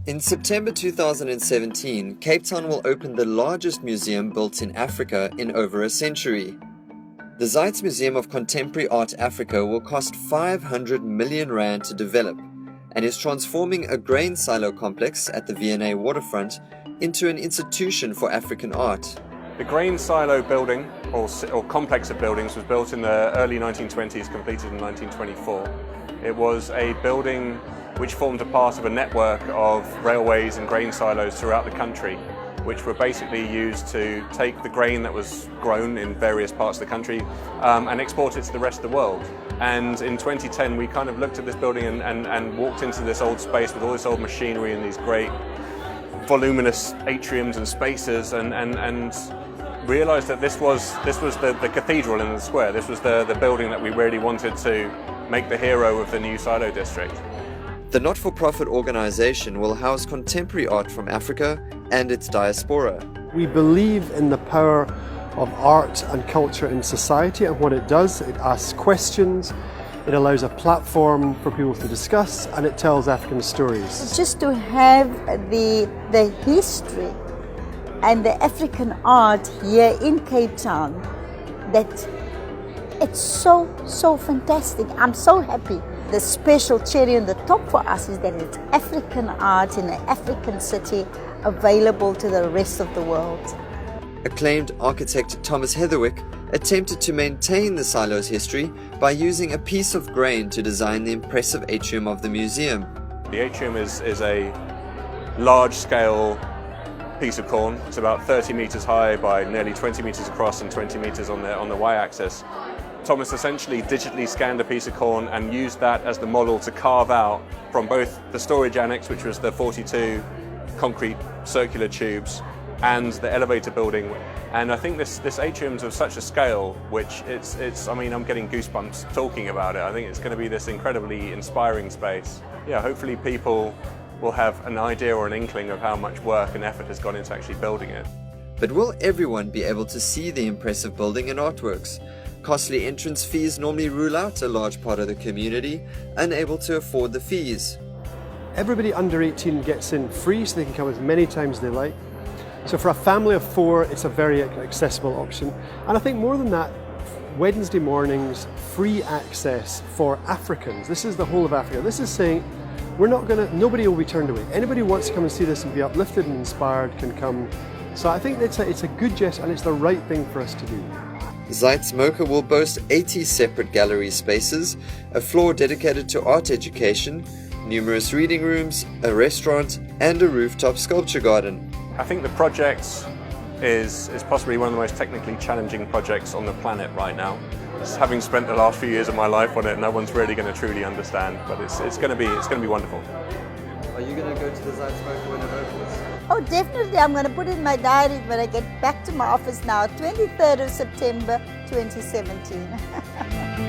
In September 2017, Cape Town will open the largest museum built in Africa in over a century. The Zeitz Museum of Contemporary Art Africa will cost 500 million rand to develop and is transforming a grain silo complex at the V&A waterfront into an institution for African art. The grain silo building, or complex of buildings, was built in the early 1920s, completed in 1924. It was a building which formed a part of a network of railways and grain silos throughout the country, which were basically used to take the grain that was grown in various parts of the country and export it to the rest of the world. And in 2010 we kind of looked at this building and walked into this old space with all this old machinery and these great voluminous atriums and spaces and realised that this was the cathedral in the square. This was the building that we really wanted to make the hero of the new silo district. The not-for-profit organization will house contemporary art from Africa and its diaspora. We believe in the power of art and culture in society and what it does. It asks questions, it allows a platform for people to discuss, and it tells African stories. Just to have the history and the African art here in Cape Town, that it's so fantastic. I'm so happy. The special cherry on the top for us is that it's African art in an African city available to the rest of the world. Acclaimed architect Thomas Heatherwick attempted to maintain the silo's history by using a piece of grain to design the impressive atrium of the museum. The atrium is a large-scale piece of corn. It's about 30 metres high by nearly 20 metres across and 20 metres on the y-axis. Thomas essentially digitally scanned a piece of corn and used that as the model to carve out from both the storage annex, which was the 42 concrete circular tubes, and the elevator building. And I think this atrium's of such a scale, which I mean, I'm getting goosebumps talking about it. I think it's going to be this incredibly inspiring space. Yeah, hopefully people will have an idea or an inkling of how much work and effort has gone into actually building it. But will everyone be able to see the impressive building and artworks? Costly entrance fees normally rule out a large part of the community unable to afford the fees. Everybody under 18 gets in free, so they can come as many times as they like. So for a family of 4, it's a very accessible option. And I think more than that, Wednesday mornings, free access for Africans. This is the whole of Africa. This is saying nobody will be turned away. Anybody who wants to come and see this and be uplifted and inspired can come. So I think it's a good gesture and it's the right thing for us to do. Zeitz MOCAA will boast 80 separate gallery spaces, a floor dedicated to art education, numerous reading rooms, a restaurant, and a rooftop sculpture garden. I think the project is possibly one of the most technically challenging projects on the planet right now. Having spent the last few years of my life on it, no one's really going to truly understand, but it's going to be wonderful. Are you going to go to the Zeitz MOCAA when it opens? Oh, definitely. I'm going to put it in my diary when I get back to my office now, 23rd of September 2017.